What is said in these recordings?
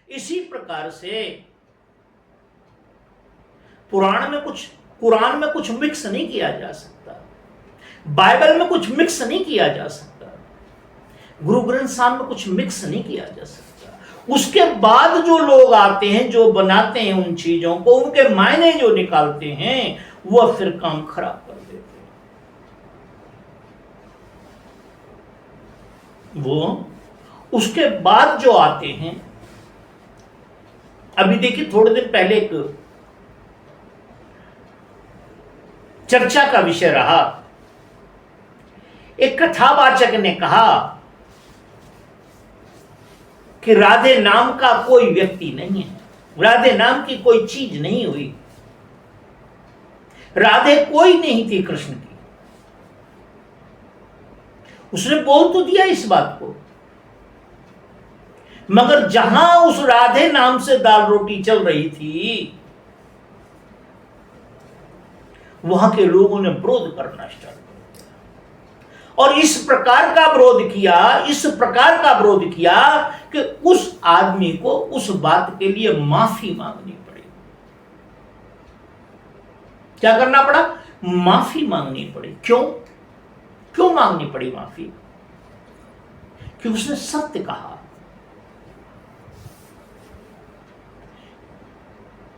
इसी प्रकार से कुरान में कुछ मिक्स नहीं किया जा सकता, बाइबल में कुछ मिक्स नहीं किया जा सकता, गुरु ग्रंथ साहब में कुछ मिक्स नहीं किया जा सकता। उसके बाद जो लोग आते हैं, जो बनाते हैं उन चीजों को, उनके मायने जो निकालते हैं, वह फिर काम खराब कर देते हैं। वो उसके बाद जो आते हैं, अभी देखिए थोड़े दिन पहले एक चर्चा का विषय रहा, एक कथावाचक ने कहा कि राधे नाम का कोई व्यक्ति नहीं है, राधे नाम की कोई चीज नहीं हुई, राधे कोई नहीं थी कृष्ण की। उसने बोल तो दिया इस बात को, मगर जहां उस राधे नाम से दाल रोटी चल रही थी, वहां के लोगों ने विरोध करना स्टार्ट कर दिया और इस प्रकार का विरोध किया कि उस आदमी को उस बात के लिए माफी मांगनी पड़ी। क्या करना पड़ा? माफी मांगनी पड़ी। क्यों मांगनी पड़ी माफी? कि उसने सत्य कहा।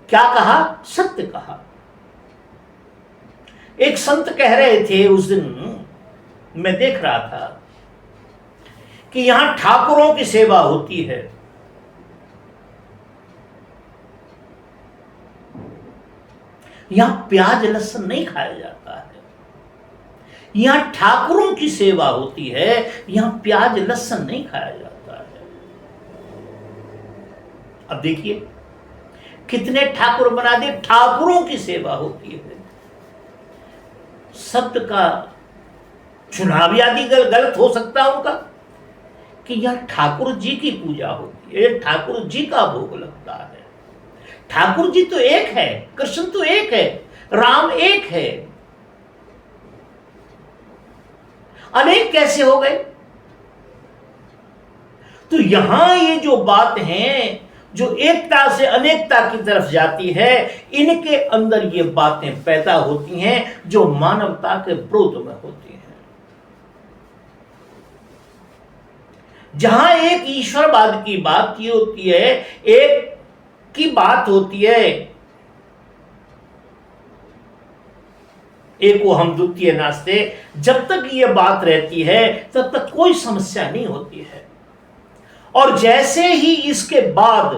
क्या कहा? सत्य कहा। एक संत कह रहे थे, उस दिन मैं देख रहा था कि यहां ठाकुरों की सेवा होती है, यहां प्याज लहसुन नहीं खाया जाता है। यहां ठाकुरों की सेवा होती है, यहां प्याज लहसुन नहीं खाया जाता है। अब देखिए कितने ठाकुर बना दिए, ठाकुरों की सेवा होती है। सत्य का चुनाव आदि गलत हो सकता है उनका, कि यह ठाकुर जी की पूजा होती है, ठाकुर जी का भोग लगता है। ठाकुर जी तो एक है, कृष्ण तो एक है, राम एक है, अनेक कैसे हो गए? तो यहां ये जो बात है, जो एकता से अनेकता की तरफ जाती है, इनके अंदर ये बातें पैदा होती हैं जो मानवता के विरोध में होती हैं। जहां एक ईश्वरवाद की बात की होती है, एक की बात होती है, एको हम द्वितीय नास्ते, जब तक ये बात रहती है तब तक कोई समस्या नहीं होती है। और जैसे ही इसके बाद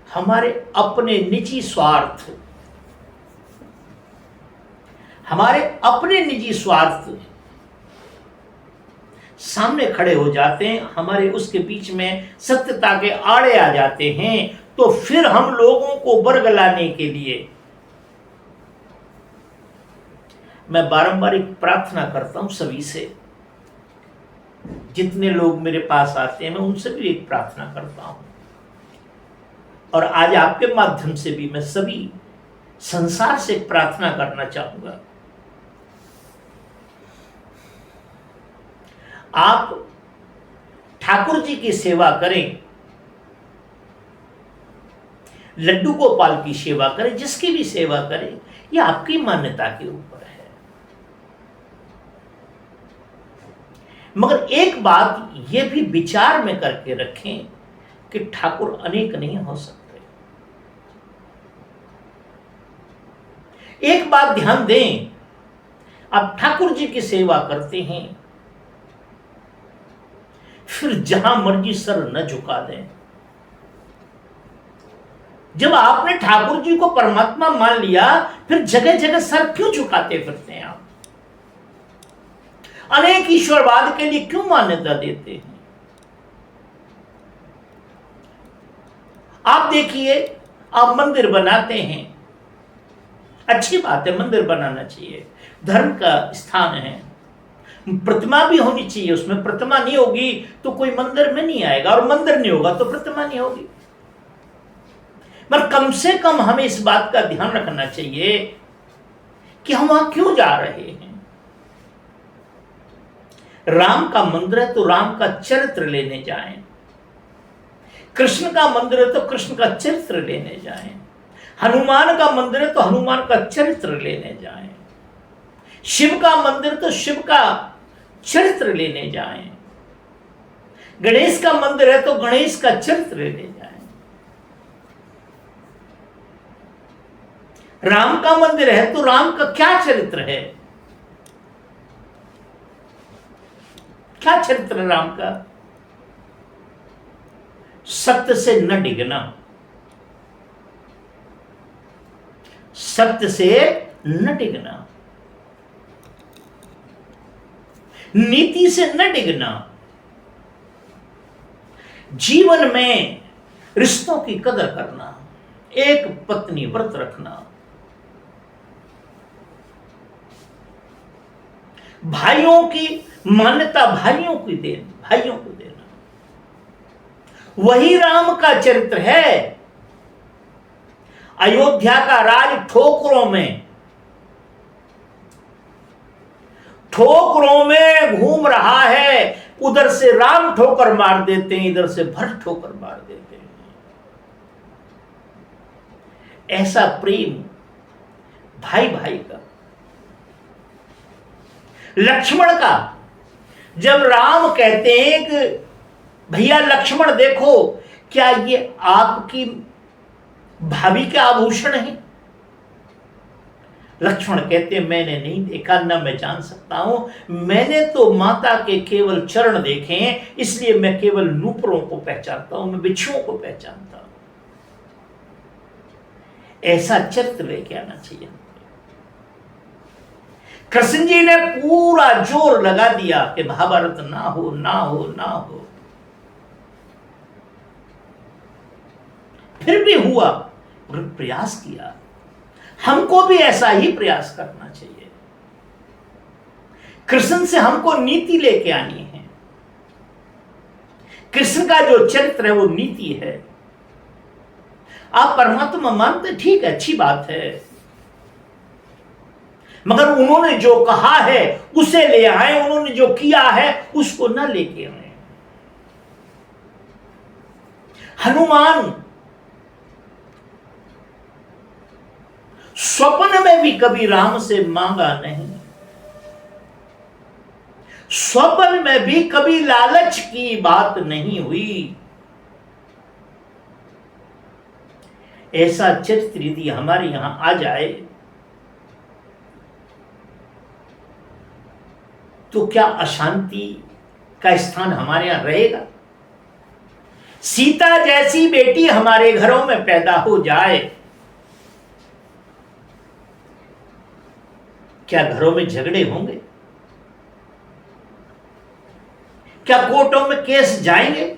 हमारे अपने निजी स्वार्थ सामने खड़े हो जाते हैं, हमारे उसके बीच में सत्यता के आड़े आ जाते हैं, तो फिर हम लोगों को बरगलाने के लिए मैं बारंबार एक प्रार्थना करता हूं सभी से, जितने लोग मेरे पास आते हैं मैं उनसे भी एक प्रार्थना करता हूं, और आज आपके माध्यम से भी मैं सभी संसार से प्रार्थना करना चाहूंगा। आप ठाकुर जी की सेवा करें, लड्डू गोपाल की सेवा करें, जिसकी भी सेवा करें, यह आपकी मान्यता के ऊपर है। मगर एक बात यह भी विचार में करके रखें कि ठाकुर अनेक नहीं हो सकते। एक बात ध्यान दें, आप ठाकुर जी की सेवा करते हैं, फिर जहां मर्जी सर न झुका दें। जब आपने ठाकुर जी को परमात्मा मान लिया, फिर जगह जगह सर क्यों झुकाते फिरते हैं आप? अनेक ईश्वरवाद के लिए क्यों मान्यता देते हैं? आप देखिए, आप मंदिर बनाते हैं, अच्छी बात है, मंदिर बनाना चाहिए, धर्म का स्थान है, प्रतिमा भी होनी चाहिए उसमें। प्रतिमा नहीं होगी तो कोई मंदिर में नहीं आएगा, और मंदिर नहीं होगा तो प्रतिमा नहीं होगी। पर कम से कम हमें इस बात का ध्यान रखना चाहिए कि हम वहां क्यों जा रहे हैं। राम का मंदिर है तो राम का चरित्र लेने जाएं, कृष्ण का मंदिर है तो कृष्ण का चरित्र लेने जाएं, हनुमान का मंदिर है तो हनुमान का चरित्र लेने जाएं, शिव का मंदिर तो शिव का चरित्र लेने जाएं, गणेश का मंदिर है तो गणेश का चरित्र लेने जाएं, राम का मंदिर है तो राम का क्या चरित्र है, क्या चरित्र है राम का? सत्य से न डिगना, सत्य से न डिगना, नीति से न डिगना, जीवन में रिश्तों की कदर करना, एक पत्नी व्रत रखना, भाइयों की मान्यता भाइयों को देना, वही राम का चरित्र है। अयोध्या का राज ठोकरों में घूम रहा है, उधर से राम ठोकर मार देते हैं, इधर से भरत ठोकर मार देते हैं। ऐसा प्रेम भाई भाई का, लक्ष्मण का, जब राम कहते हैं कि भैया लक्ष्मण देखो, क्या ये आपकी भाभी के आभूषण है? लक्ष्मण कहते हैं मैंने नहीं देखा, न मैं जान सकता हूं, मैंने तो माता के केवल चरण देखे हैं, इसलिए मैं केवल नूपुरों को पहचानता हूं, मैं बिच्छुओं को पहचानता हूं। ऐसा चरित्र लेके आना चाहिए। कृष्ण जी ने पूरा जोर लगा दिया कि महाभारत ना हो ना हो ना हो, फिर भी हुआ, प्रयास किया। हमको भी ऐसा ही प्रयास करना चाहिए। कृष्ण से हमको नीति लेके आनी है। कृष्ण का जो चरित्र है वो नीति है। आप परमात्मा मानते, ठीक है, अच्छी बात है, मगर उन्होंने जो कहा है उसे ले आए, उन्होंने जो किया है उसको न लेके आए। हनुमान स्वप्न में भी कभी राम से मांगा नहीं, स्वप्न में भी कभी लालच की बात नहीं हुई। ऐसा चरित्र यदि हमारे यहां आ जाए तो क्या अशांति का स्थान हमारे यहां रहेगा? सीता जैसी बेटी हमारे घरों में पैदा हो जाए, क्या घरों में झगड़े होंगे? क्या कोर्टों में केस जाएंगे?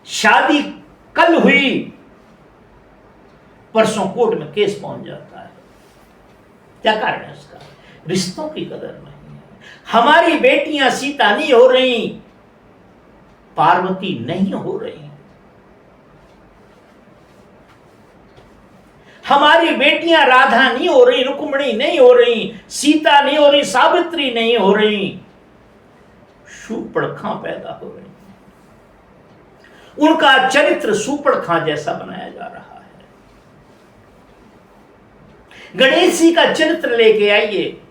शादी कल हुई, परसों कोर्ट में केस पहुंच जाता है। क्या कारण है उसका? रिश्तों की कदर नहीं है। हमारी बेटियां सीता नहीं हो रही, पार्वती नहीं हो रही, हमारी बेटियां राधा नहीं हो रही, रुक्मिणी नहीं हो रही, सीता नहीं हो रही, सावित्री नहीं हो रही, शूर्पणखा पैदा हो रही। उनका चरित्र शूर्पणखा जैसा बनाया जा रहा है। गणेश जी का चरित्र लेके आइए,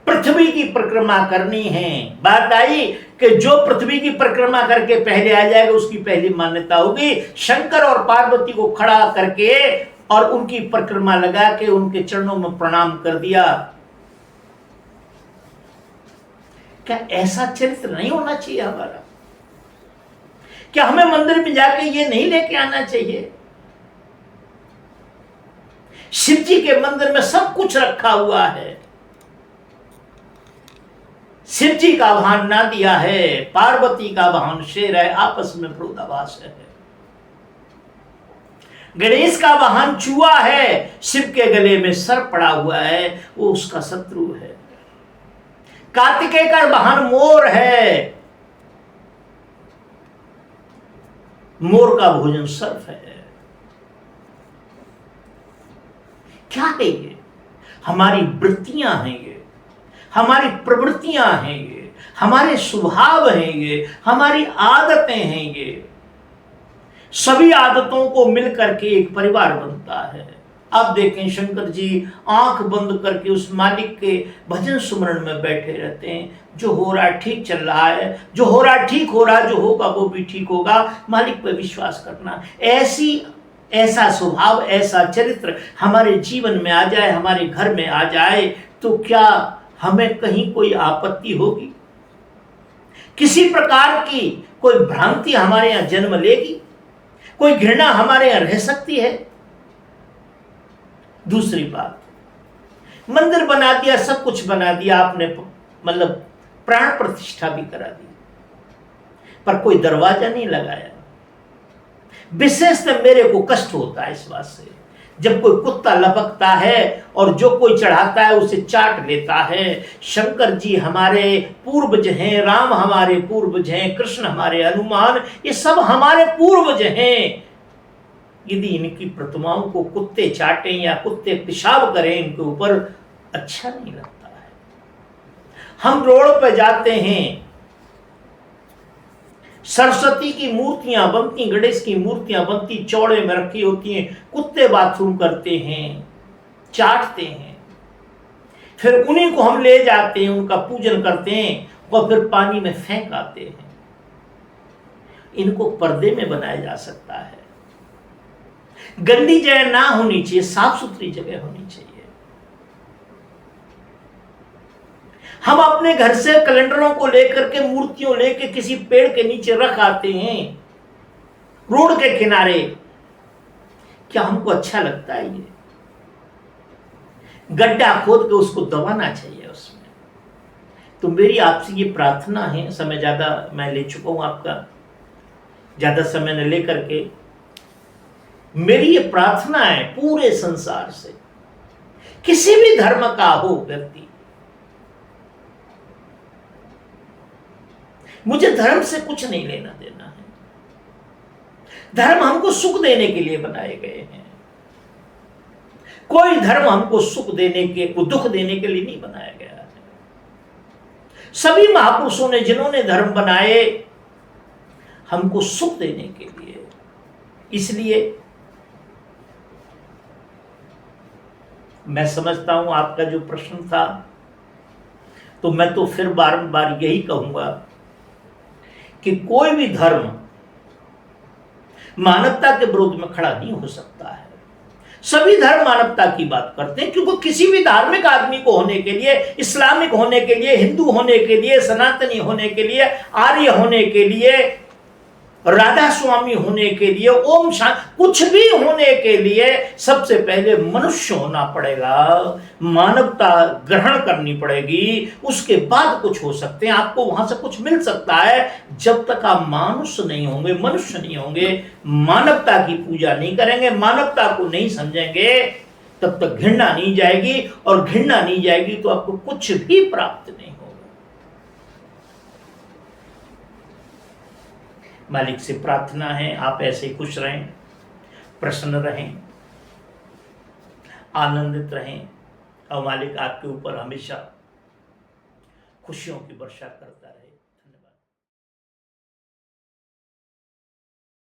पृथ्वी की परिक्रमा करनी है। बात आई कि जो पृथ्वी की परिक्रमा करके पहले आ जाएगा उसकी पहली मान्यता होगी। शंकर और पार्वती को खड़ा करके और उनकी परिक्रमा लगा के उनके चरणों में प्रणाम कर दिया। क्या ऐसा चरित्र नहीं होना चाहिए हमारा? क्या हमें मंदिर में जाके ये नहीं लेके आना चाहिए? शिव जी के मंदिर में सब कुछ रखा हुआ है, शिव जी का वाहन ना दिया है, पार्वती का वाहन शेर है, आपस में विरोधाभास है। गणेश का वाहन चूहा है, शिव के गले में सर पड़ा हुआ है, वो उसका शत्रु है। कार्तिकेय का वाहन मोर है, मोर का भोजन सर्प है। क्या है ये? हमारी वृत्तियां हैं ये, हमारी प्रवृत्तियां हैं ये, हमारे स्वभाव हैं ये, हमारी आदतें हैं ये। सभी आदतों को मिलकर के एक परिवार बनता है। अब देखें शंकर जी आंख बंद करके उस मालिक के भजन सुमरण में बैठे रहते हैं। जो हो रहा ठीक चल रहा है, जो हो रहा ठीक हो रहा, जो होगा वो भी ठीक होगा, मालिक पे विश्वास करना। ऐसा स्वभाव, ऐसा चरित्र हमारे जीवन में आ जाए, हमारे घर में आ जाए, तो क्या हमें कहीं कोई आपत्ति होगी? किसी प्रकार की कोई भ्रांति हमारे यहां जन्म लेगी? कोई घृणा हमारे यहां रह सकती है? दूसरी बात, मंदिर बना दिया, सब कुछ बना दिया आपने, मतलब प्राण प्रतिष्ठा भी करा दी, पर कोई दरवाजा नहीं लगाया। विशेषतः मेरे को कष्ट होता है इस बात से, जब कोई कुत्ता लपकता है और जो कोई चढ़ाता है उसे चाट लेता है। शंकर जी हमारे पूर्वज हैं, राम हमारे पूर्वज हैं, कृष्ण हमारे हनुमान, ये सब हमारे पूर्वज हैं। यदि इनकी प्रतिमाओं को कुत्ते चाटें या कुत्ते पेशाब करें इनके ऊपर, अच्छा नहीं लगता है। हम रोड पर जाते हैं, सरस्वती की मूर्तियां बनती, गणेश की मूर्तियां बनती, चौड़े में रखी होती हैं, कुत्ते बाथरूम करते हैं, चाटते हैं, फिर उन्हीं को हम ले जाते हैं, उनका पूजन करते हैं और फिर पानी में फेंक आते हैं। इनको पर्दे में बनाया जा सकता है। गंदी जगह ना होनी चाहिए, साफ सुथरी जगह होनी चाहिए। हम अपने घर से कैलेंडरों को लेकर के, मूर्तियों लेकर किसी पेड़ के नीचे रख आते हैं, रोड के किनारे। क्या हमको अच्छा लगता है? ये गड्ढा खोद के उसको दबाना चाहिए उसमें। तो मेरी आपसे ये प्रार्थना है, समय ज्यादा मैं ले चुका हूं आपका, ज्यादा समय न लेकर के, मेरी ये प्रार्थना है पूरे संसार से, किसी भी धर्म का हो व्यक्ति, मुझे धर्म से कुछ नहीं लेना देना है। धर्म हमको सुख देने के लिए बनाए गए हैं। कोई धर्म हमको सुख देने के, दुख देने के लिए नहीं बनाया गया है। सभी महापुरुषों ने जिन्होंने धर्म बनाए, हमको सुख देने के लिए। इसलिए मैं समझता हूं आपका जो प्रश्न था, तो मैं तो फिर बारंबार यही कहूंगा कि कोई भी धर्म मानवता के विरोध में खड़ा नहीं हो सकता है। सभी धर्म मानवता की बात करते हैं, क्योंकि किसी भी धार्मिक आदमी को होने के लिए, इस्लामिक होने के लिए, हिंदू होने के लिए, सनातनी होने के लिए, आर्य होने के लिए, राधा स्वामी होने के लिए, ओम शांति, कुछ भी होने के लिए सबसे पहले मनुष्य होना पड़ेगा, मानवता ग्रहण करनी पड़ेगी, उसके बाद कुछ हो सकते हैं, आपको वहां से कुछ मिल सकता है। जब तक आप मानुष नहीं होंगे, मनुष्य नहीं होंगे, मानवता की पूजा नहीं करेंगे, मानवता को नहीं समझेंगे, तब तक घृणा नहीं जाएगी, और घृणा नहीं जाएगी तो आपको कुछ भी प्राप्त नहीं होगा। मालिक से प्रार्थना है आप ऐसे खुश रहें, प्रसन्न रहें, आनंदित रहें, और मालिक आपके ऊपर हमेशा खुशियों की वर्षा करता रहे।